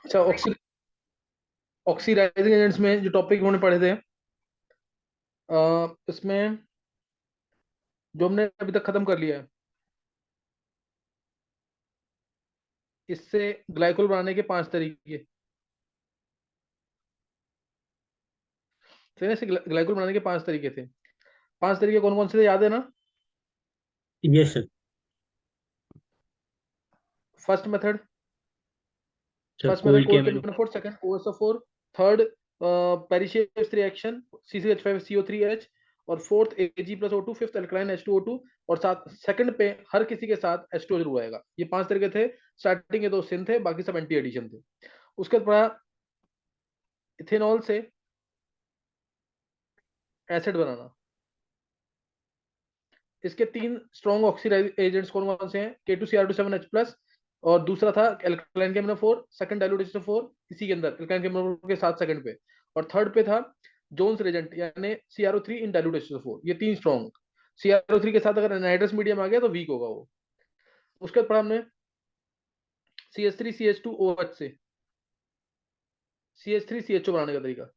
अच्छा, oxidising agents में जो टॉपिक हमने पढ़े थे, इसमें जो हमने अभी तक खत्म कर लिया है, इससे ग्लाइकोल बनाने के 5 तरीके। ठीक है, इससे ग्लाइकोल बनाने के 5 तरीके थे। 5 तरीके कौन कौन से थे, याद है ना? Yes sir. First method, sir first method cold cold केमेनो। केमिनोफोर, second OSO4, third Prilezhaev's reaction CCH5CO3H, और fourth Ag+O2, fifth alkaline H2O2, और साथ सेकंड पे हर किसी के साथ H2O जरूर आएगा। ये 5 तरीके थे। स्टार्टिंग के 2 सिन थे, बाकी सब एंटी एडिशन थे। उसके बाद पढ़ा इथेनॉल से एसिड बनाना। इसके 3 स्ट्रॉन्ग ऑक्सीडाइज एजेंट्स कौन कौन से हैं? K2Cr2 7H+, और दूसरा था एल्काइल केमिनो4, सेकंड डाइल्यूट H2O4 इसी के अंदर एल्काइल केमिनो के साथ सेकंड पे, और थर्ड पे था जोन्स रेजेंट यानी CrO3 इन डाइल्यूट H2O4। ये 3 स्ट्रॉन्ग। CrO3 के साथ अगर एनहाइड्रस मीडियम आ गया तो वीक होगा वो। उसके बाद पढ़ा हमने CH3CH2OH से CH3CHO बनाने का तरीका।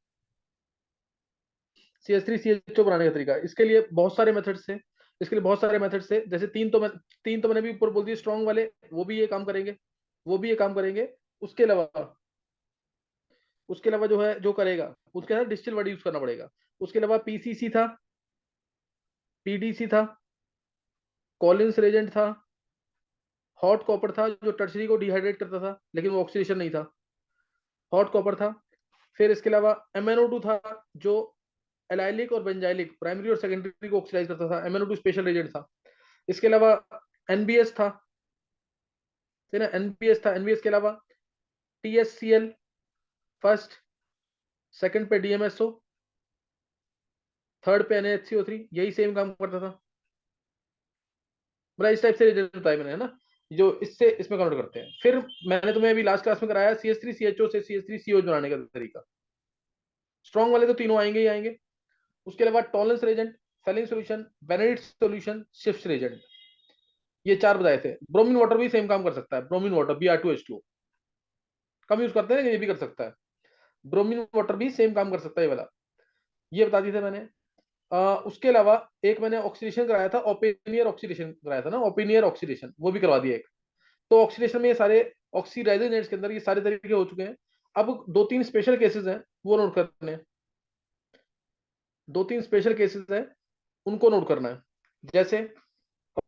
CH3CHO बनाने का तरीका, इसके लिए बहुत सारे मेथड्स थे। इसके लिए बहुत सारे मेथड्स थे, जैसे तीन तो मैंने भी ऊपर बोल दिए स्ट्रॉन्ग वाले, वो भी ये काम करेंगे, वो भी ये काम करेंगे। उसके अलावा उसके अलावा जो है जो करेगा उसके साथ डिस्टिल वर्ड यूज करना पड़ेगा। उसके अलावा PCC था, PDC था, कॉलिंस रेजेंट था, हॉट कॉपर था जो टर्सरी को डिहाइड्रेट करता था लेकिन वो ऑक्सीडेशन नहीं था, हॉट कॉपर था। फिर इसके अलावा MnO2 था जो एलाइलिक और बेंजाइलिक प्राइमरी और सेकेंडरी को ऑक्सीडाइज करता था, MnO2 स्पेशल रेजेंट था। इसके अलावा NBS था, है ना, NBS था। NBS के अलावा TSCl फर्स्ट, सेकंड पे DMSO, थर्ड पे NaHCO3, यही सेम काम करता था। मतलब इस टाइप से रिजल्ट बताया मैंने, है ना, जो इससे इसमें कन्वर्ट करते हैं। फिर मैंने तुम्हें अभी लास्ट क्लास में कराया CH3CHO से CH3CO बनाने का तरीका। स्ट्रॉन्ग वाले तो तीनों आएंगे ही आएंगे। उसके अलावा Tollens reagent, saline solution, Benedict solution, शिफ्ट रेजेंट, ये 4 बताए थे। ब्रोमीन वाटर भी सेम काम कर सकता है, ब्रोमीन वाटर Br2H2O कम यूज करते हैं लेकिन ये भी कर सकता है। ब्रोमीन वाटर भी सेम काम कर सकता है ये वाला, ये बता दिए थे मैंने। उसके अलावा एक मैंने ऑक्सीडेशन कराया था, ओपेनियर ऑक्सीडेशन कराया था ना, ओपेनियर ऑक्सीडेशन वो भी करवा दिया एक। तो ऑक्सीडेशन में ये सारे ऑक्सीडाइजिंग एजेंट्स के अंदर ये सारे तरीके हो चुके हैं। अब 2-3 स्पेशल केसेस हैं वो नोट करने हैं। 2-3 स्पेशल केसेस हैं उनको नोट करना है। जैसे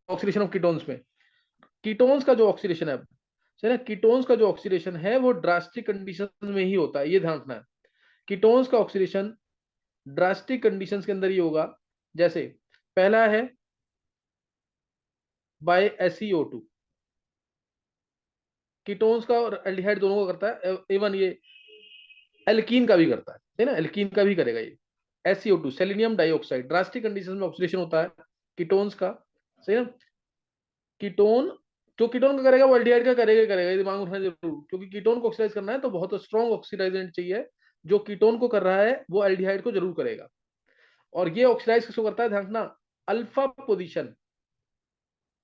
ऑक्सीडेशन ऑफ कीटोन्स में, कीटोन्स का जो ऑक्सीडेशन है ना, कीटोन्स का जो ऑक्सीडेशन है वो ड्रास्टिक कंडीशन में ही होता है, ये ध्यान रखना है। कीटोन्स का ऑक्सीडेशन ड्रास्टिक कंडीशंस के अंदर ही होगा। जैसे पहला है बाय SeO2, कीटोन्स का और एल्डिहाइड दोनों का करता है। इवन ये एल्कीन का भी करता है ना, एल्कीन का भी करेगा ये। SeO2 selenium dioxide drastic condition में ऑक्सीडेशन होता है कीटोन्स का, सही ना। कीटोन, जो कीटोन का करेगा वो एल्डिहाइड का करेगा ही करेगा, ये दिमाग में रखना जरूर, क्योंकि कीटोन को ऑक्सीडाइज करना है तो बहुत स्ट्रॉन्ग ऑक्सीडाइजेंट चाहिए। जो कीटोन को कर रहा है वो एल्डिहाइड को जरूर करेगा। और ये ऑक्सीडाइज किसको करता है, ध्यान रखना। अल्फा पोजीशन,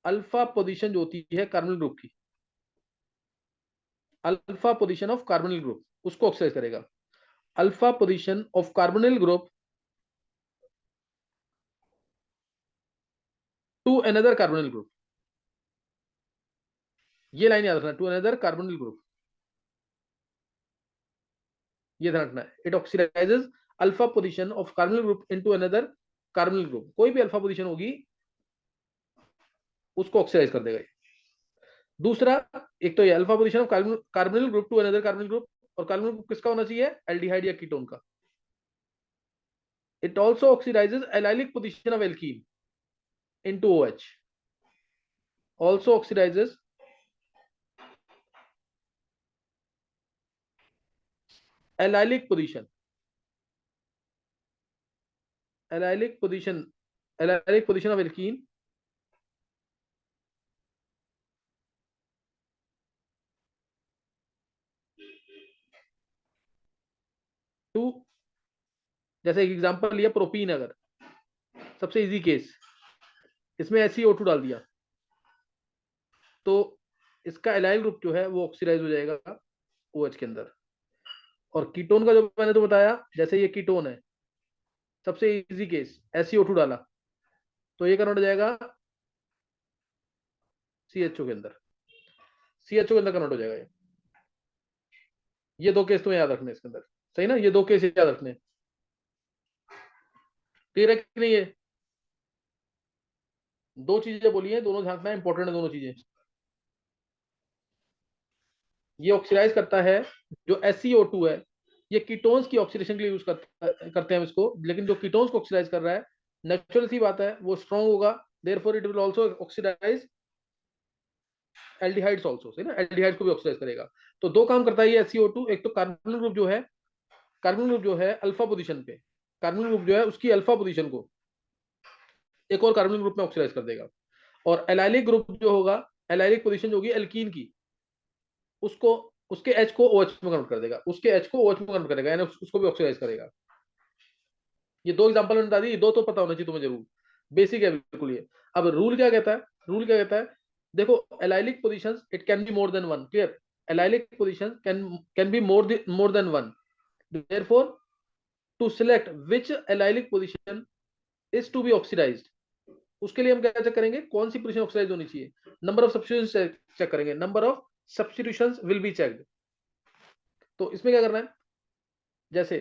अल्फा पोजीशन जो होती है कार्बोनिल ग्रुप की, alpha position of carbonyl group उसको ऑक्सीडाइज करेगा। Alpha position of carbonyl group to another carbonyl group, ये लाइन याद रखना, टू अनदर कार्बोनिल ग्रुप, ये ध्यान रखना है। It oxidises alpha position of carbonyl group into another carbonyl group, कोई भी अल्फा पोजीशन होगी उसको ऑक्सीडाइज कर देगा। दूसरा, एक तो ये alpha position of carbonyl group to another carbonyl group, और कार्बोनिल ग्रुप किसका होना चाहिए, एल्डिहाइड या कीटोन का। It also oxidises allylic position of alkene into OH, also oxidizes allylic position, allylic position, allylic position of alkene to, जैसे एक example लिया propene, अगर सबसे इजी केस, इसमें SeO2 डाल दिया तो इसका एलाइल ग्रुप जो है वो ऑक्सीडाइज हो जाएगा OH के अंदर। और कीटोन का जो मैंने तो बताया, जैसे ये कीटोन है, सबसे इजी केस SiO2 डाला तो ये कन्वर्ट हो जाएगा CHO के अंदर, CHO के अंदर कन्वर्ट हो जाएगा ये 2 केस तुम्हें याद रखने इसके अंदर, सही ना, ये 2 केस याद रखने। क्लियर है कि नहीं? ये 2 चीजें बोली है, दोनों झांकना इंपॉर्टेंट है, दोनों चीजें। ये ऑक्सीडाइज करता है, जो SiO2 है ये कीटोन्स की ऑक्सीडेशन के लिए यूज करते हैं इसको, लेकिन जो कीटोन्स को ऑक्सीडाइज कर रहा है, नेचुरल सी बात है वो स्ट्रॉन्ग होगा, therefore it will also oxidise aldehydes also, सही ना, एल्डिहाइड्स को भी ऑक्सीडाइज करेगा। तो 2 काम करता है ये SiO2, एक तो कार्बन ग्रुप जो है, कार्बन ग्रुप जो है अल्फा पोजीशन पे, कार्बन ग्रुप जो है उसकी अल्फा पोजीशन को एक और कार्बन ग्रुप में ऑक्सीडाइज कर देगा। और एलाइलिक ग्रुप जो होगा, एलाइलिक पोजीशन जो होगी एल्कीन की, उसको उसके H को OH में कन्वर्ट कर देगा, उसके H को OH में कन्वर्ट करेगा, यानी उसको भी ऑक्सीडाइज करेगा। ये 2 एग्जांपल मैंने बता दी, 2 तो पता होना चाहिए तुम्हें जरूर, बेसिक है बिल्कुल ये। अब रूल क्या कहता है, रूल क्या कहता है, देखो allylic positions it can be more than one, clear, allylic positions can be more than one, therefore to select which allylic position is to be oxidised, उसके लिए हम क्या चेक करेंगे, कौन सी पोजीशन ऑक्सीडाइज होनी चाहिए, नंबर ऑफ सब्स्टिट्यूशंस चेक करेंगे, number of substitutions will be checked. तो इसमें क्या करना है, जैसे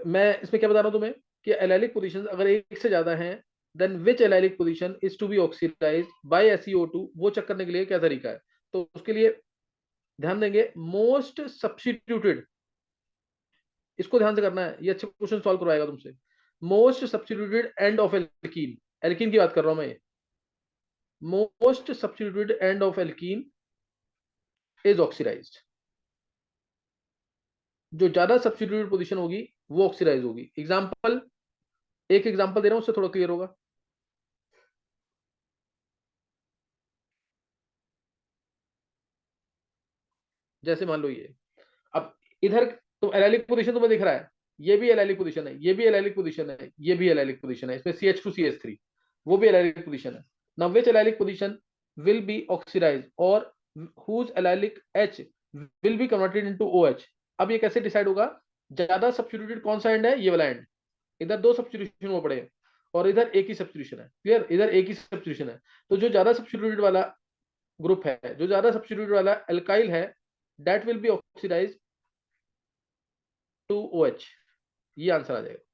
मैं इसमें क्या बता रहा हूं तुम्हें कि एलाइलिक पोजीशंस अगर एक से ज्यादा हैं, then which allylic position is to be oxidised by SiO2, वो चेक करने के लिए क्या तरीका है। तो उसके लिए ध्यान देंगे मोस्ट सब्स्टिट्यूटेड, इसको ध्यान से करना है, ये अच्छे क्वेश्चन सॉल्व करवाएगा तुमसे। Most substituted end of alkene, alkene की बात कर रहा हूं मैं, most substituted end of alkene is oxidised, जो ज्यादा सब्स्टिट्यूटेड पोजीशन होगी वो ऑक्सीडाइज होगी। एग्जांपल, एक एग्जांपल दे रहा हूं, उससे थोड़ा क्लियर होगा। जैसे मान लो ये, अब इधर तो एलाइलिक पोजीशन तुम्हें दिख रहा है, ये भी एलाइलिक पोजीशन है, ये भी एलाइलिक पोजीशन है, ये भी एलाइलिक पोजीशन है, इसमें CH2CH3 वो भी एलाइलिक पोजीशन है। Now which allylic position will be oxidise और whose allylic H will be converted into OH। अब ये कैसे डिसाइड होगा, ज्यादा सब्स्टिट्यूटेड कौन सा एंड है, ये वाला एंड, इधर 2 सब्स्टिट्यूशन वो पड़े हैं और इधर एक ही सब्स्टिट्यूशन है, क्लियर, इधर एक ही सब्स्टिट्यूशन है। तो जो ज्यादा सब्स्टिट्यूटेड वाला ग्रुप है, जो ज्यादा सब्स्टिट्यूटेड वाला एल्काइल है, that will be oxidise to OH, ये आंसर आ जाएगा।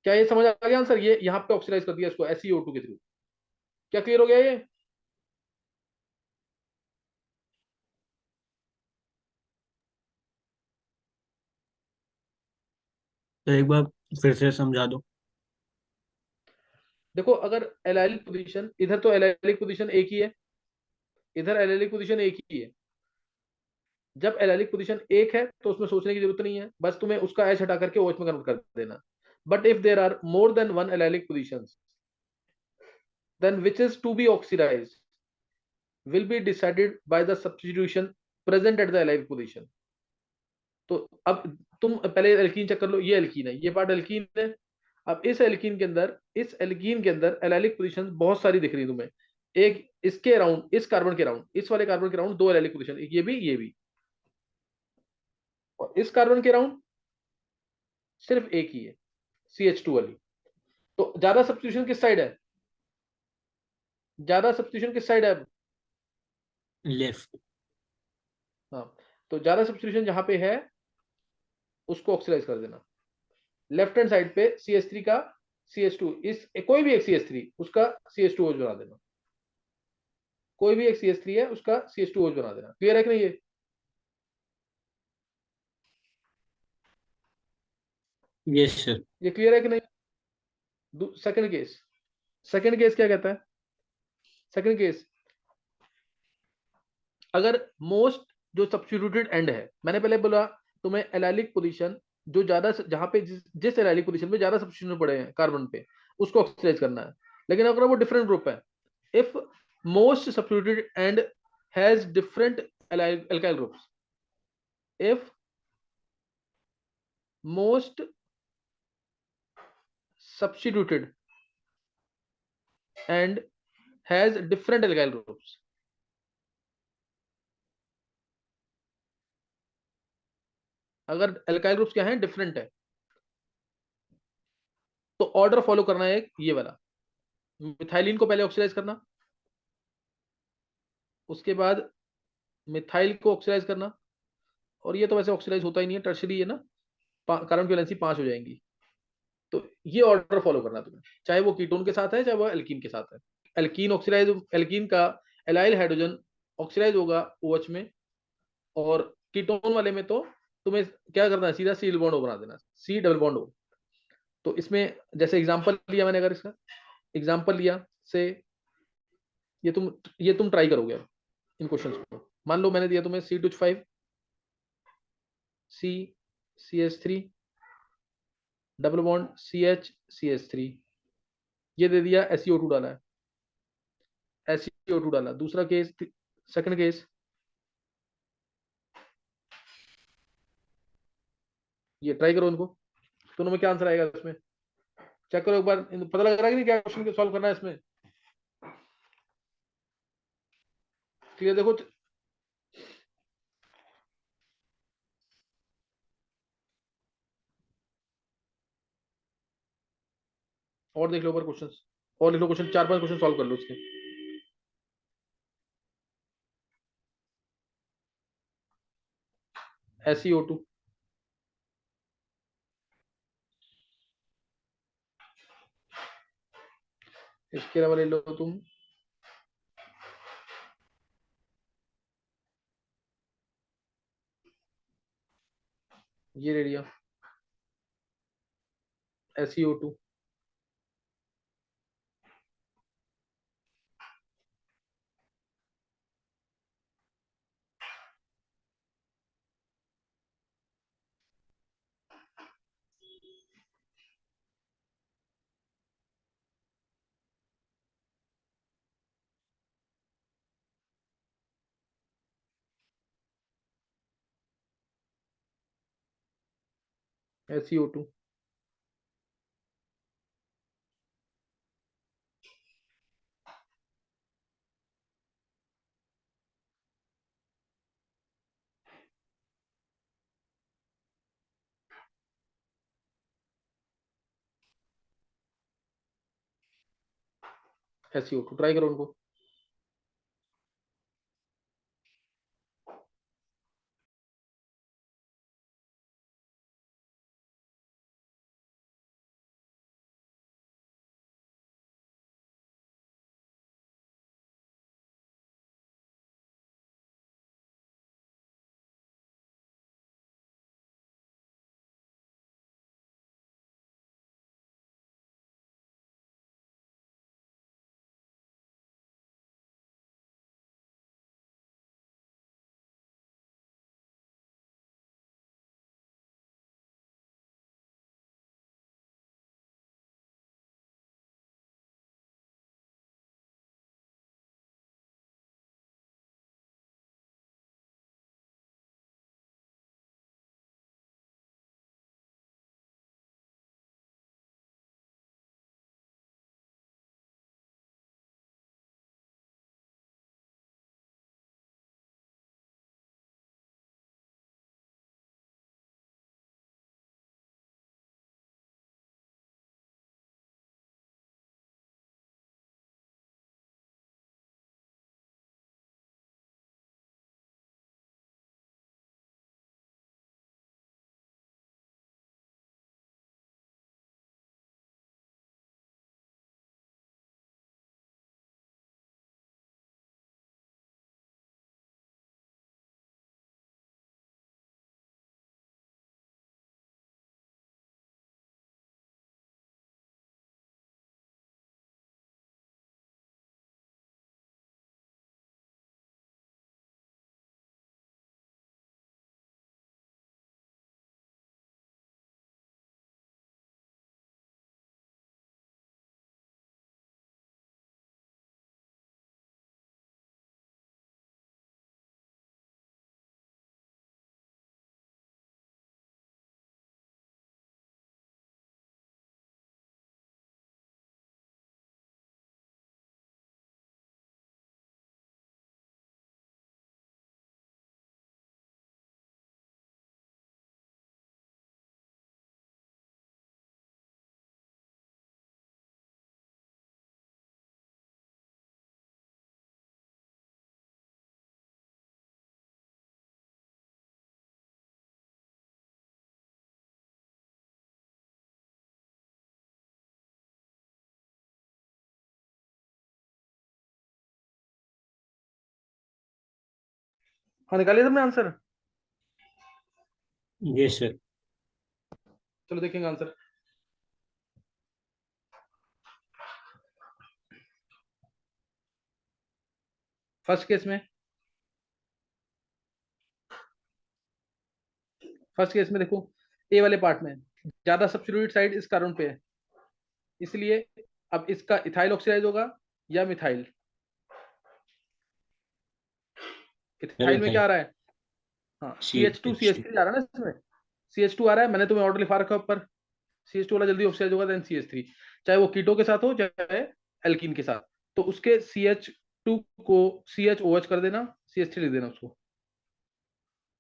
क्या ये समझ आ गया आंसर, ये यहाँ पे ऑक्सीडाइज कर दिया इसको SiO2 के थ्रू। क्या क्लियर हो गया ये? तो एक बार फिर से समझा दो। देखो अगर एलाइलिक पोजीशन, इधर तो एलाइलिक पोजीशन एक ही है, इधर एलाइलिक पोजीशन एक ही है, जब एलाइलिक पोजीशन एक है तो उसमें सोचने की जरूरत नहीं है, बस तुम्हें उसका H हटा करके OH में कन्वर्ट कर देना। But if there are more than one allylic positions, then which is to be oxidized will be decided by the substitution present at the allylic position। तो अब तुम पहले एल्कीन चेक कर लो, ये एल्कीन है, ये पार्ट एल्कीन है। अब इस एल्कीन के अंदर, इस एल्कीन के अंदर एलाइलिक पोजीशंस बहुत सारी दिख रही है तुम्हें, एक इसके अराउंड, इस कार्बन के अराउंड, इस वाले कार्बन के अराउंड 2 एलाइलिक पोजीशन, ये भी, ये भी, और इस कार्बन के अराउंड सिर्फ एक ही है, CH2 वाली। तो ज्यादा सब्स्टिट्यूशन किस साइड है, ज्यादा सब्स्टिट्यूशन किस साइड है? लेफ्ट। हाँ, तो ज्यादा सब्स्टिट्यूशन जहां पे है उसको ऑक्सीडाइज कर देना। लेफ्ट हैंड साइड पे CH3 का CH2, इस कोई भी एक CH3 उसका CH2OH बना देना, कोई भी एक CH3 है उसका CH2OH बना देना। क्लियर है कि नहीं ये? Yes sir. ये क्लियर है कि नहीं? सेकंड केस, सेकंड केस क्या कहता है, सेकंड केस, अगर मोस्ट जो सब्स्टिट्यूटेड एंड है, मैंने पहले बोला तुम्हें एलाइलिक पोजीशन, जो ज्यादा जहां पे जिस एलाइलिक पोजीशन पे ज्यादा सब्स्टिट्यूशन पड़े हैं कार्बन पे, उसको ऑक्सीडाइज करना है। लेकिन अगर वो डिफरेंट ग्रुप है, if most substituted and has different alkyl groups, if most substituted and has different alkyl groups. अगर alkyl groups क्या है, डिफरेंट है, तो ऑर्डर फॉलो करना है ये वाला। मिथाइलिन को पहले ऑक्सीडाइज करना, उसके बाद मिथाइल को ऑक्सीडाइज करना, और ये तो वैसे ऑक्सीडाइज होता ही नहीं है, टर्शरी है ना, कार्बन की वैलेंसी 5 हो जाएंगी। तो ये ऑर्डर फॉलो करना तुम्हें, चाहे वो कीटोन के साथ है चाहे वो एल्कीन के साथ है। एल्कीन ऑक्सीडाइज, एल्कीन का एलाइल हाइड्रोजन ऑक्सीडाइज होगा OH में, और कीटोन वाले में तो तुम्हें क्या करना है, सीधा सी डबल बॉन्ड बना देना, सी डबल बॉन्ड हो। तो इसमें जैसे एग्जांपल लिया मैंने, अगर इसका एग्जांपल लिया से, ये तुम ट्राई करोगे अब इन क्वेश्चंस को। मान लो मैंने दिया तुम्हें C2H5, CH3, double bond CH CH3, ये दे दिया, SiO2 डाला है, SiO2 डाला। दूसरा केस, सेकंड केस, ये ट्राई करो इनको, दोनों में क्या आंसर आएगा इसमें, चेक करो एक बार, पता लग रहा है कि नहीं क्या क्वेश्चन सॉल्व करना है इसमें। क्लियर देखो, और देख लो ऊपर क्वेश्चन, और लिख लो क्वेश्चन, 4-5 क्वेश्चन सॉल्व कर लो उसके। SiO2, इसके अलावा ले लो तुम, ये ले लिया SiO2, SiO2, SiO2 ट्राई करो उनको। हाँ निकालिए तुमने आंसर। Yes sir. चलो देखेंगे आंसर। फर्स्ट केस में देखो, ए वाले पार्ट में ज्यादा सब्स्टिट्यूटेड साइड इस कार्बन पे है, इसलिए अब इसका इथाइल ऑक्सीडाइज होगा या मिथाइल। सर इथाइल में क्या इथाइल। आ रहा है? हाँ C C H two C H H two three आ रहा है ना इसमें। सी एच टू आ रहा है, मैंने तुम्हें ऑर्डर लिखा रखा है ऊपर। सी एच टू वाला जल्दी ऑक्सीडाइज होगा देन सी एच थ्री, चाहे वो कीटो के साथ हो चाहे एल्कीन के साथ। तो उसके सी एच टू को सी एच ओ एच कर देना, सी एच थ्री लिख देना उसको,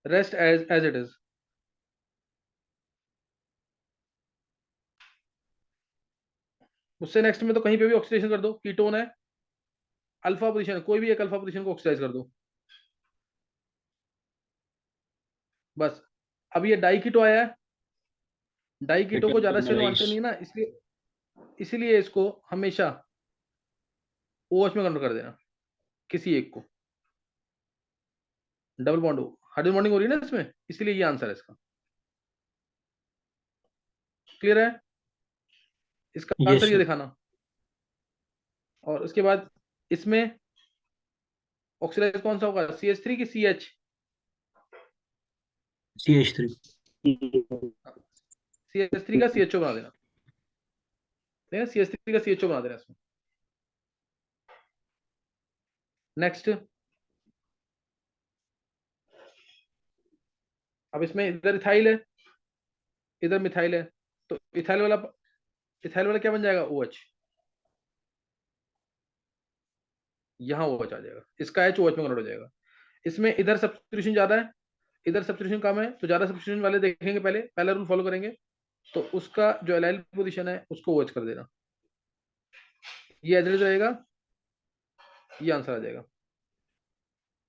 rest as as it is. उससे नेक्स्ट में तो कहीं पे भी ऑक्सीडेशन कर दो, कीटोन है, अल्फा पोजीशन, कोई भी एक अल्फा पोजीशन को ऑक्सीडाइज कर दो बस। अब ये डाई कीटो आया है, डाई कीटो को ज्यादा स्टेट पेंटामेराइज। मानते नहीं है ना, इसलिए इसीलिए इसको हमेशा ओ एच में कन्वर्ट कर देना, किसी एक को। डबल बॉन्ड हो, हाइड्रोजन बॉन्डिंग हो रही है ना इसमें, इसलिए ये आंसर है इसका। क्लियर है? इसका यस आंसर ये सर। दिखाना। और उसके बाद इसमें ऑक्सीडाइज कौन सा होगा, सी एच थ्री की C H? C H three. C H three का सी एच ओ बना देना, ठीक है, सी एच थ्री का सी एच ओ बना देना इसमें। नेक्स्ट, अब इसमें इधर इथाइल है, इधर मिथाइल है, तो इथाइल वाला क्या बन जाएगा, ओ एच। यहाँ ओ एच आ जाएगा, इसका एच ओ एच में कन्वर्ट हो जाएगा। इसमें इधर सब्स्टिट्यूशन ज्यादा है, इधर सब्स्टिट्यूशन कम है, तो ज्यादा सब्स्टिट्यूशन वाले देखेंगे, पहले पहला रूल फॉलो करेंगे। तो उसका जो एलाइल पोजीशन है उसको ओ एच कर देना, ये एज रहेगा, ये आंसर आ जाएगा।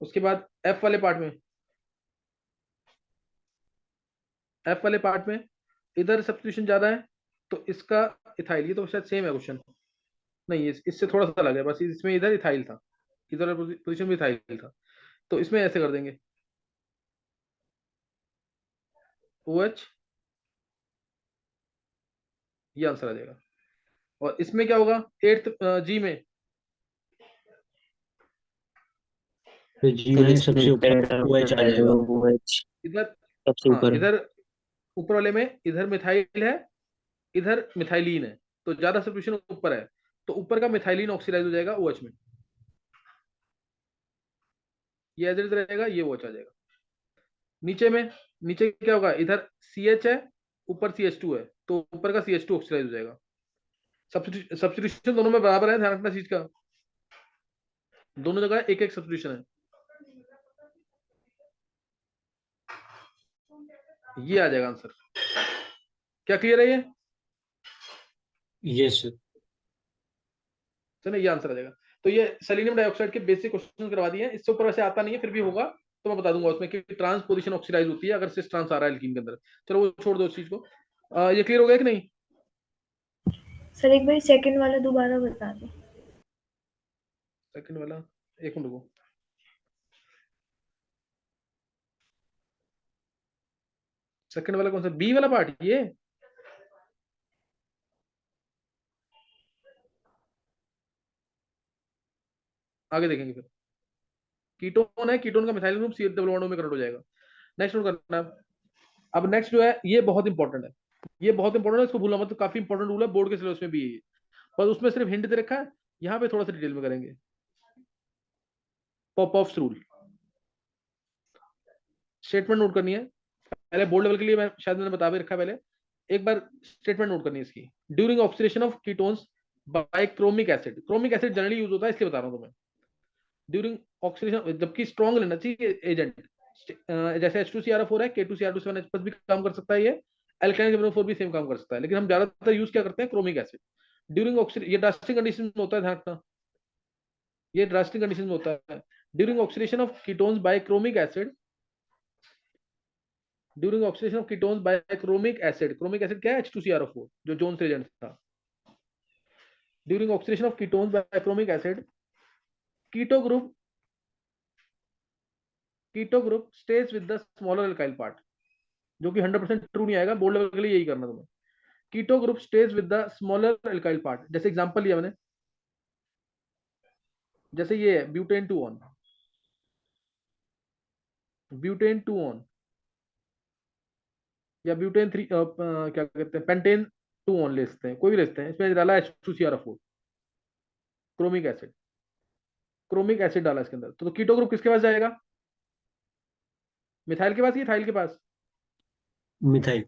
उसके बाद एफ वाले पार्ट में, एफ वाले पार्ट में इधर सब्स्टिट्यूशन ज्यादा है, तो इसका इथाइल, ये तो शायद सेम है क्वेश्चन, नहीं इससे थोड़ा सा अलग है, बस इसमें इधर इथाइल था, इधर पोजीशन में इथाइल था, तो इसमें ऐसे कर देंगे, ओ एच, ये आंसर आ जाएगा। और इसमें क्या होगा, एट्थ जी में, तो जी फिर में इसमें सबसे ऊपर ओ एच पेंटामेराइज आ जाएगा। OH इधर, सबसे हाँ ऊपर। इधर ऊपर वाले में इधर मिथाइल है, इधर मिथाइलिन है, तो ज्यादा सब्स्टिट्यूशन ऊपर है, तो ऊपर का मिथाइलिन ऑक्सीडाइज हो जाएगा ओ एच में, ये एज इट इज रहेगा, ये ओ एच आ जाएगा। नीचे में, नीचे क्या होगा, इधर सी एच है, ऊपर सी एच टू है, तो ऊपर का सी एच टू ऑक्सीडाइज हो जाएगा। सब्स्टिट्यूशन दोनों में बराबर है, ध्यान रखना चीज का, दोनों जगह एक एक सब्स्टिट्यूशन है, ये आ जाएगा आंसर। क्या क्लियर है ये? Yes sir. चलो ये आंसर आ जाएगा। तो ये सेलेनियम डाइऑक्साइड के बेसिक क्वेश्चन करवा दिए हैं, इससे ऊपर वैसे आता नहीं है, फिर भी होगा तो मैं बता दूंगा उसमें कि ट्रांस पोजीशन ऑक्सीडाइज होती है अगर सिस ट्रांस आ रहा है एल्कीन के अंदर। चलो वो छोड़ दो उस चीज को। ये क्लियर हो गया कि नहीं? सर एक बार सेकंड वाला दोबारा बता दो। सेकंड वाला, एक मिनट रुको। सेकंड वाला कौन सा, बी वाला पार्ट ये? आगे देखेंगे फिर। कीटोन है, कीटोन का methyl group C double bond में कन्वर्ट हो जाएगा। नेक्स्ट नोट करना है। अब नेक्स्ट जो है ये बहुत इंपॉर्टेंट है, ये बहुत इंपॉर्टेंट है, इसको भूलना मत, काफी इंपॉर्टेंट रूल है, बोर्ड के सिलेबस में भी है ये। पर उसमें सिर्फ हिंट दे रखा है, यहाँ पे थोड़ा सा डिटेल में करेंगे। Pop of rule, statement note करनी है, पहले बोर्ड लेवल के लिए मैं शायद मैंने बता भी रखा है पहले, एक बार स्टेटमेंट नोट करनी है इसकी। During oxidation of ketones by chromic acid, chromic acid generally use होता है इसलिए बता रहा हूं तुम्हें। ड्यूरिंग ऑक्सीडेशन, जबकि स्ट्रॉन्ग लेना चाहिए एजेंट, जैसे H2CrO4 है, K2Cr2 भी काम कर सकता है, ये एल्काइन जैमनोफोर भी सेम काम कर सकता है, लेकिन हम ज्यादातर यूज क्या करते हैं, क्रोमिक एसिड। ड्यूरिंग ऑक्सीडेशन, ये ड्रास्टिक कंडीशन में होता है, ध्यान रखना, ये ड्रास्टिक कंडीशन में होता है। During oxidation of ketones by chromic acid, during oxidation of ketones by chromic acid, chromic acid क्या है, H2CrO4 जो जोन्स एजेंट था। During oxidation of ketones by chromic acid, keto group keto group stays with the smaller alkyl part, जो कि 100% true नहीं आएगा, board level के लिए यही करना तुम्हें। Keto group stays with the smaller alkyl part, जैसे एग्जांपल लिया मैंने, जैसे ये है ब्यूटेन 2 ऑन, ब्यूटेन 2 ऑन, या ब्यूटेन 3, क्या कहते हैं, पेंटेन 2 ऑन ले सकते हैं, कोई भी ले सकते हैं। इसमें डाला H2CrO4, chromic acid, chromic acid डाला इसके अंदर, तो कीटो ग्रुप किसके पास जाएगा? मिथाइल के पास या थाइल के पास? मिथाइल।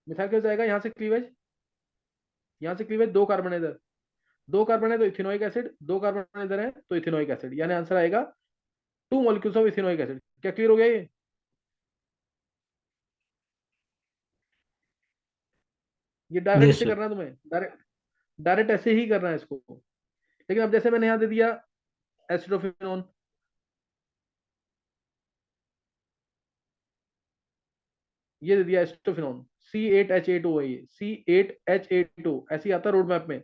मिथाइल के पास जाएगा। यहाँ से क्लीवेज, यहाँ से क्लीवेज, 2 कार्बन इधर, 2 कार्बन है तो इथेनोइक एसिड, 2 कार्बन इधर है तो इथेनोइक एसिड, यानी आंसर आएगा 2 मॉलिक्यूल्स ऑफ इथेनोइक एसिड। क्या क्लियर हो गया ये डायरेक्ट यस ऐसे सर। करना है तुम्हें, डायरेक्ट, डायरेक्ट ऐसे ही करना है इसको। लेकिन अब जैसे मैंने यहाँ दे दिया एसिडोफिनोन, ये दे दिया एसिडोफिनोन, C8H8O है ये, C8H8O ऐसे ही आता है रोड मैप में।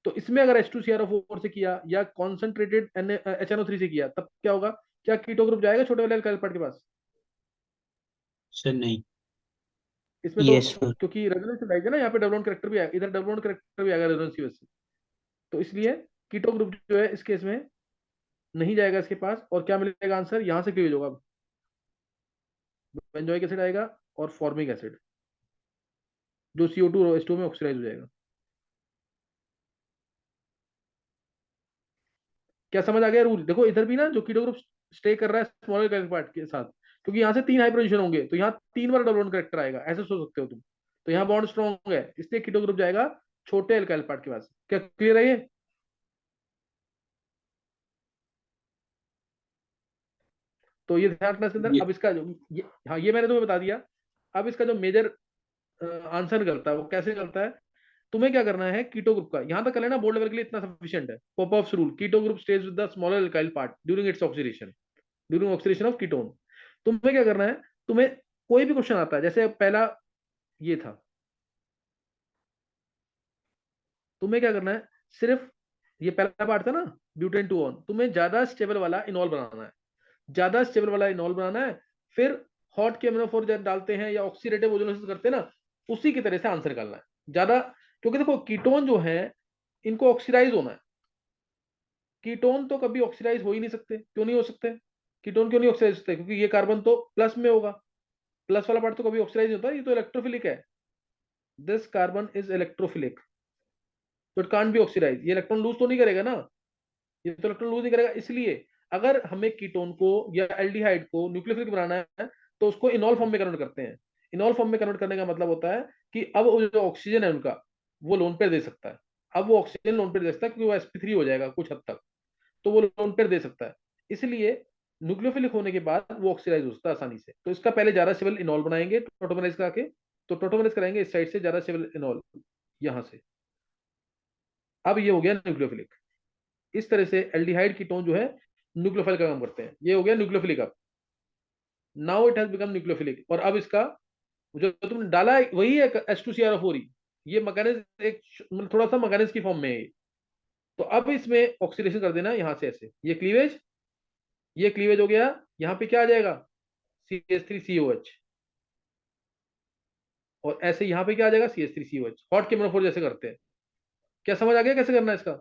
तो इसमें अगर H2CrO4 से किया या कॉन्सेंट्रेटेड HNO3 से किया, तब क्या होगा? क्या कीटो ग्रुप जाएगा छोटे वाले अल्काइल पार्ट के पास? सर नहीं। इसमें तो यस सर। क्योंकि रेजोनेंस आएगा ना, यहाँ पे डबल बॉन्ड करेक्टर भी आएगा, इधर डबल बॉन्ड करेक्टर भी आएगा रेजोनेंस की वजह से। तो इसलिए कीटो ग्रुप जो है इस केस में नहीं जाएगा इसके पास, और क्या मिलेगा आंसर? यहाँ से क्लियर होगा, बेंजोइक एसिड आएगा और फॉर्मिक एसिड, जो CO2 H2 में ऑक्सीडाइज हो जाएगा। क्या समझ आ गया रूल? देखो इधर भी ना जो कीटो ग्रुप स्टे कर रहा है स्मॉलर कैरेक्टर पार्ट के साथ, क्योंकि यहाँ से 3 हाइड्रोजन होंगे तो यहाँ 3 बार डबल बॉन्ड करेक्टर आएगा, ऐसे सोच सकते हो तुम। तो यहाँ बॉन्ड स्ट्रॉन्ग है, इसलिए कीटो ग्रुप जाएगा छोटे एल्काइल पार्ट के पास। क्या क्लियर है ये? तो ये ध्यान रखना इसके अंदर। ये अब इसका जो हाँ, ये मैंने तुम्हें बता दिया। अब इसका जो मेजर आंसर निकलता है वो कैसे निकलता है? तुम्हें क्या करना है, कीटो ग्रुप का यहां तक कर लेना, बोर्ड लेवल के लिए इतना सफिशिएंट है। Popoff's rule, keto group stays with the smaller alkyl part during its oxidation, during oxidation of ketone. तुम्हें क्या करना है, तुम्हें कोई भी क्वेश्चन आता है, जैसे पहला ये था, तुम्हें क्या करना है, सिर्फ ये पहला पार्ट था ना, ब्यूटेन 2 ऑन, तुम्हें ज्यादा स्टेबल वाला इनॉल बनाना है, ज्यादा स्टेबल वाला इनॉल बनाना है। फिर हॉट केमिनोफोर जब डालते हैं या ऑक्सीडेटिव ओजोनोसिस करते हैं ना, उसी की तरह से आंसर निकालना है ज्यादा। क्योंकि देखो कीटोन जो है इनको ऑक्सीडाइज होना है, कीटोन तो कभी ऑक्सीडाइज हो ही नहीं सकते। क्यों नहीं हो सकते? कीटोन क्यों नहीं ऑक्सीडाइज होते? क्योंकि ये कार्बन तो प्लस में होगा, प्लस वाला पार्ट तो कभी ऑक्सीडाइज नहीं होता, ये तो इलेक्ट्रोफिलिक है। दिस कार्बन इज इलेक्ट्रोफिलिक, तो इट कांट बी ऑक्सीडाइज। ये इलेक्ट्रॉन लूज तो नहीं करेगा ना, ये तो इलेक्ट्रॉन लूज नहीं करेगा। इसलिए अगर हमें कीटोन को या एल्डिहाइड को न्यूक्लियोफिलिक बनाना है, तो उसको इनॉल फॉर्म में कन्वर्ट करते हैं। इनॉल फॉर्म में कन्वर्ट करने का मतलब होता है कि अब वो जो ऑक्सीजन है उनका, वो लोन पेयर दे सकता है। अब वो ऑक्सीजन लोन पेयर दे सकता है, क्योंकि वो sp3 हो जाएगा कुछ हद तक, तो वो लोन पेयर दे सकता है। इसलिए न्यूक्लियोफिलिक होने के बाद वो ऑक्सीडाइज हो सकता है आसानी से। तो इसका पहले ज्यादा स्टेबल इनॉल बनाएंगे टोटोमराइज करा के, तो टोटोमराइज कराएंगे इस साइड से ज्यादा स्टेबल इनॉल, यहां से। अब ये हो गया न्यूक्लियोफिलिक। इस तरह से एल्डिहाइड कीटोन जो है न्यूक्लियोफाइल का काम करते हैं। ये हो गया न्यूक्लियोफिलिक। अब now it has become nucleophilic, और अब इसका जो तुमने डाला है वही है H2CrO4 ही। ये मैकेनिज्म एक मतलब थोड़ा सा मैकेनिज्म की फॉर्म में है ये। तो अब इसमें ऑक्सीडेशन कर देना यहां से ऐसे, ये क्लीवेज, ये क्लीवेज हो गया। यहाँ पे क्या आ जाएगा? CH3COH। और ऐसे यहाँ पे क्या आ जाएगा? CH3COH, हॉट केमोनोफोर जैसे करते हैं। क्या समझ आ गया कैसे करना है इसका?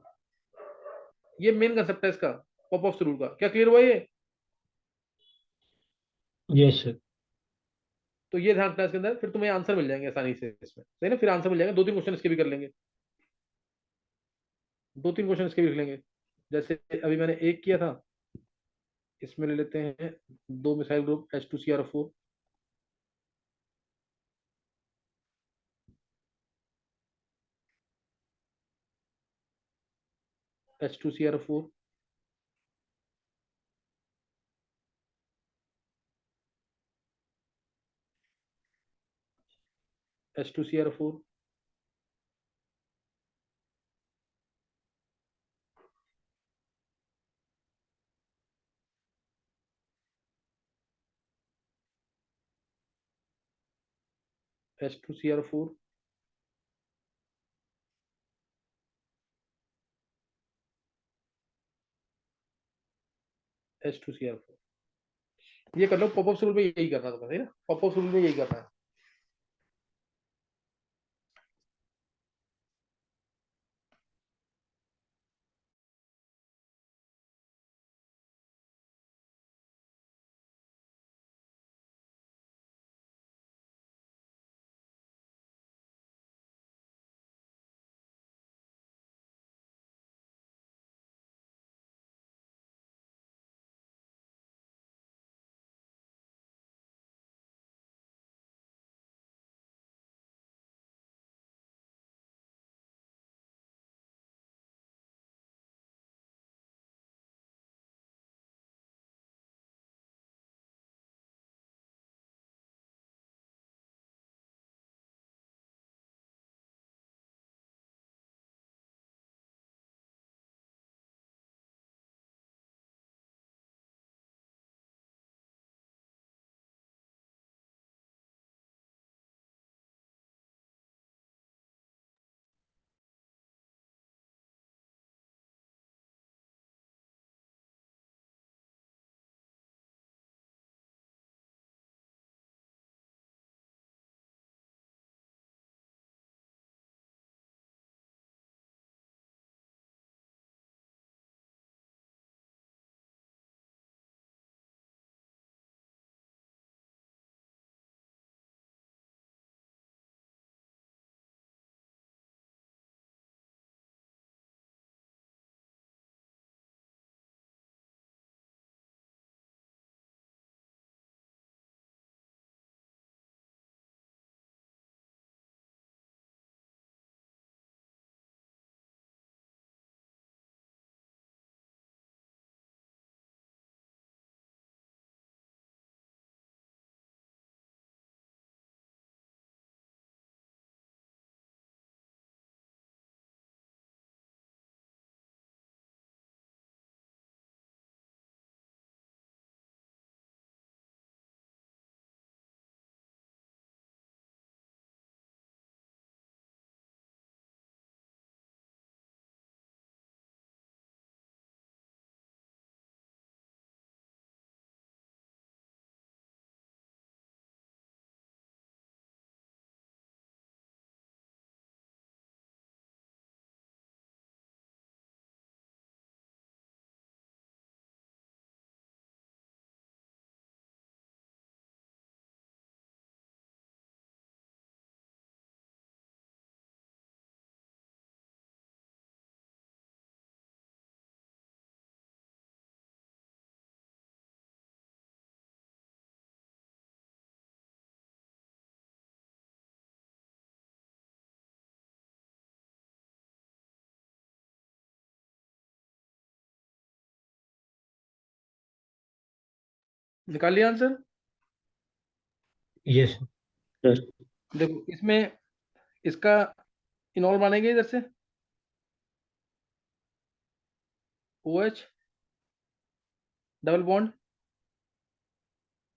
ये मेन कंसेप्ट है इसका, पॉपऑफ रूल का। क्या क्लियर हुआ ये? Yes sir. तो ये ध्यान रखना इसके अंदर, फिर तुम्हें आंसर मिल जाएंगे आसानी से इसमें, सही ना? फिर आंसर मिल जाएगा। 2-3 क्वेश्चन इसके भी कर लेंगे, 2-3 क्वेश्चन इसके भी लिख लेंगे। जैसे अभी मैंने एक किया था, इसमें ले लेते हैं 2 missile group H2CrO4, H2CrO4, H2CrO4, H2CrO4, H2CrO4। ये कर लो, पॉपअप रूल में यही करना है तुम्हें, है ना, पॉपअप रूल में यही करना है। निकाल लिया आंसर। Yes sir. देखो इसमें इसका इनॉल मानेंगे इधर से, O H double bond,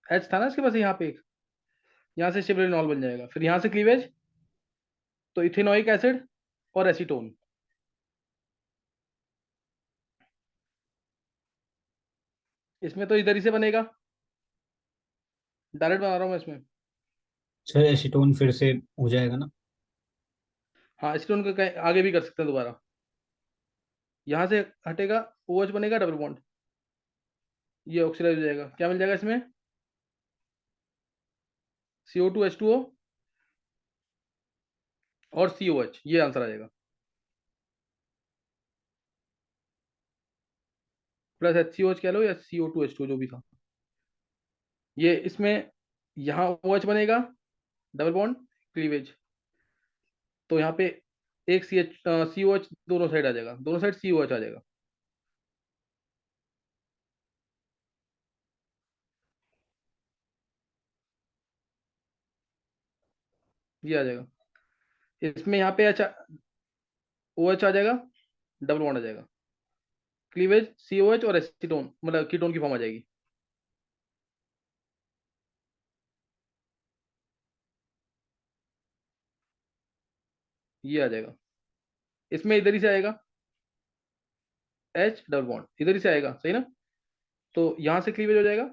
H था ना इसके पास यहाँ पे एक, यहाँ से शिबरेल इनॉल बन जाएगा, फिर यहाँ से क्लीवेज, तो इथेनोइक एसिड और एसीटोन। इसमें तो इधर ही से बनेगा, डायरेक्ट बना रहा हूँ मैं इसमें। सर एसीटोन फिर से हो जाएगा ना? हाँ, एसीटोन को आगे भी कर सकते हैं दोबारा, यहाँ से हटेगा, ओ एच बनेगा डबल बॉन्ड, ये ऑक्सीडाइज हो जाएगा, क्या मिल जाएगा इसमें, CO2H2O और COH, ये आंसर आ जाएगा, प्लस HCOH कह लो या CO2H2O जो भी था। ये इसमें यहाँ OH बनेगा डबल बॉन्ड, क्लीवेज, तो यहाँ पे एक COH दोनों साइड आ जाएगा, दोनों साइड COH आ जाएगा, ये आ जाएगा। इसमें यहाँ पे OH आ जाएगा, डबल बॉन्ड आ जाएगा, क्लीवेज COH और एसीटोन, मतलब कीटोन की फॉर्म आ जाएगी, ये आ जाएगा। इसमें इधर ही से आएगा H डबल बॉन्ड, इधर ही से आएगा, सही ना, तो यहाँ से क्लीवेज हो जाएगा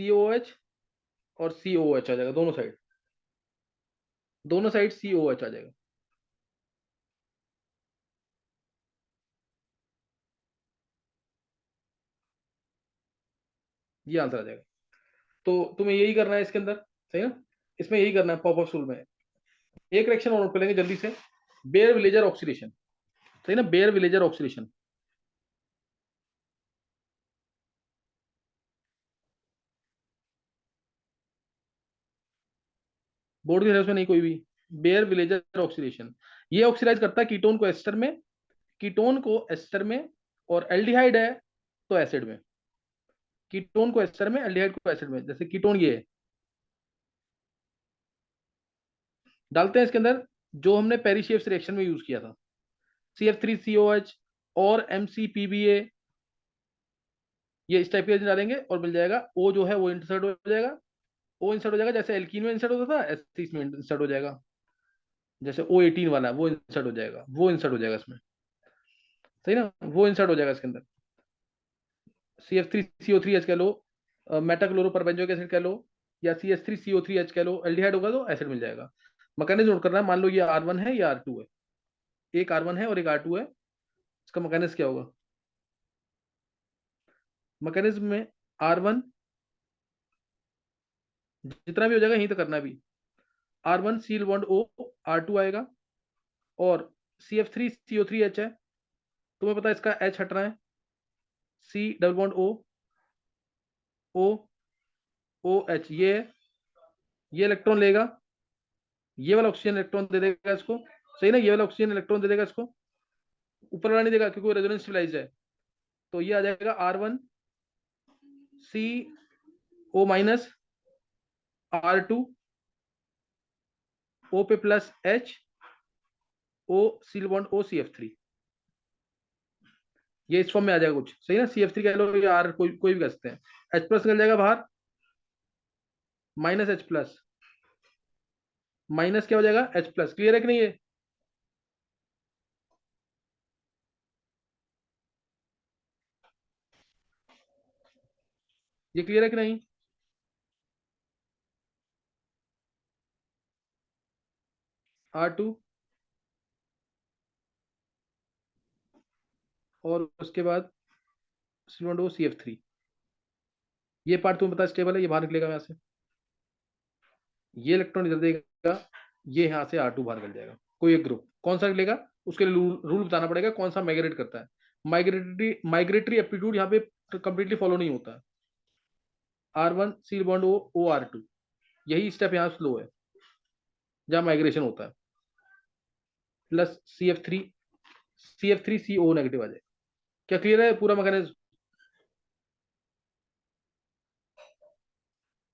COH और COH आ जाएगा, दोनों साइड COH आ जाएगा। ये आंसर आ जाएगा। तो तुम्हें यही करना है इसके अंदर, सही ना? इसमें यही करना है पॉप ऑफ स्टूल में। एक रिएक्शन और नोट कर लेंगे जल्दी से, बेयर विलेजर ऑक्सीडेशन, सही ना? Bear villager oxidation. बोर्ड की में नहीं कोई भी, बेयर विलेजर ऑक्सीडेशन। ये ऑक्सीडाइज करता है कीटोन को एस्टर में, कीटोन को एस्टर में, और एल्डिहाइड है तो एसिड में। कीटोन को एस्टर में, एल्डिहाइड को एसिड में। जैसे कीटोन ये है, डालते हैं इसके अंदर जो हमने पेरीशेव्स रिएक्शन में यूज किया था, CF3COH और MCPBA, ये इस टाइप के डालेंगे और मिल जाएगा। O जो है वो इंसर्ट हो जाएगा, O इंसर्ट हो जाएगा, जैसे एल्कीन में इंसर्ट होता था ऐसे इसमें इंसर्ट हो जाएगा। जैसे O18 वाला वो इंसर्ट हो जाएगा, वो इंसर्ट हो जाएगा इसमें, सही ना? वो इंसर्ट हो जाएगा इसके अंदर। CF3CO3H कह लो, मेटाक्लोरोपरबेंजोइक एसिड कह लो, या CH3CO3H कह लो, एल्डिहाइड होगा तो एसिड मिल जाएगा। मैकेनिज्म नोट करना है। मान लो ये R1 है, ये R2 है, एक R1 है और एक R2 है। इसका मैकेनिज्म क्या होगा? मैकेनिज्म में R1 जितना भी हो जाएगा यहीं तक करना भी। R1 seal bond O, R2 आएगा, और CF3CO3H है, तुम्हें पता है इसका H हटना है, C double bond O, O OH, ये इलेक्ट्रॉन लेगा, ये वाला ऑक्सीजन इलेक्ट्रॉन दे देगा इसको, सही ना? ये वाला ऑक्सीजन इलेक्ट्रॉन दे देगा इसको, ऊपर वाला नहीं देगा क्योंकि रेजोनेंस स्टेबलाइज्ड है। तो ये आ जाएगा R1 CO minus, R2 O पे plus H, O seal bond O CF3। ये इस फॉर्म में आ जाएगा कुछ, सही ना? CF3 कह लो या R, कोई भी कह सकते हैं। H प्लस निकल जाएगा बाहर, माइनस H प्लस, माइनस क्या हो जाएगा? H plus. क्लियर है कि नहीं? ये क्लियर है कि नहीं? R2 और उसके बाद सिलोंडो CF3। ये पार्ट तुम्हें पता स्टेबल है, ये बाहर निकलेगा यहाँ से, ये इलेक्ट्रॉन इधर देगा, ये यहाँ से R2 बाहर निकल जाएगा। कोई एक ग्रुप कौन सा निकलेगा उसके लिए रूल बताना पड़ेगा, कौन सा माइग्रेट करता है। माइग्रेटरी एप्टीट्यूड यहाँ पे कंप्लीटली फॉलो नहीं होता है। R1 seal bond O, OR2, यही स्टेप यहाँ स्लो है जहाँ माइग्रेशन होता है, प्लस CF3 CO नेगेटिव आ जाए। क्या क्लियर है पूरा मैकेनिज्म?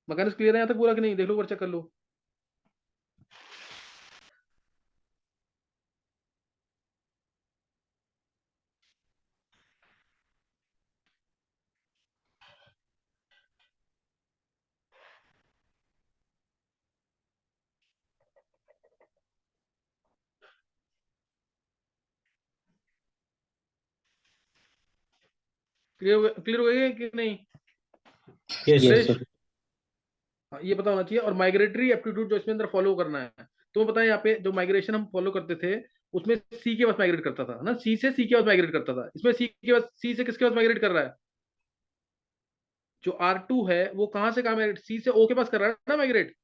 मैकेनिज्म क्लियर है यहाँ तक पूरा कि नहीं? देख लो, चेक कर लो। क्लियर हो गया कि नहीं? Yes Suresh, sir. हाँ, ये पता होना चाहिए। और माइग्रेटरी एप्टीट्यूड जो इसमें अंदर फॉलो करना है, तुम्हें पता है यहाँ पे जो माइग्रेशन हम फॉलो करते थे उसमें सी के पास माइग्रेट करता था ना, सी से सी के पास माइग्रेट करता था। इसमें सी के पास, सी से किसके पास माइग्रेट कर रहा है? जो R2 है वो कहाँ से कहाँ माइग्रेट? सी से O के पास कर रहा है ना माइग्रेट।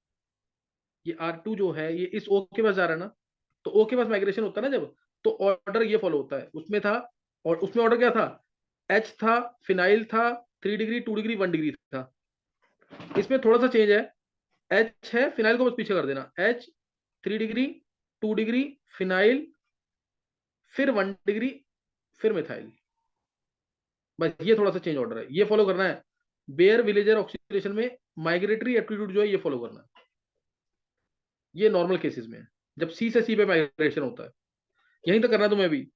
ये R2 जो है ये इस O के पास जा रहा है ना, तो O के पास माइग्रेशन होता है ना जब, तो ऑर्डर ये फॉलो होता है उसमें था। और उसमें ऑर्डर क्या था? H था, फिनाइल था, 3 डिग्री, 2 डिग्री, 1 डिग्री था। इसमें थोड़ा सा चेंज है, H है, फिनाइल को बस पीछे कर देना, H 3 डिग्री, 2 डिग्री, फिनाइल, फिर 1 डिग्री, फिर मिथाइल। बस ये थोड़ा सा चेंज ऑर्डर है, ये फॉलो करना है। बेयर विलेजर ऑक्सीडेशन में माइग्रेटरी एप्टीट्यूड जो है ये फॉलो करना है। ये नॉर्मल केसेस में है जब सी से सी पे माइग्रेशन होता है। यहीं तक करना है तुम्हें भी।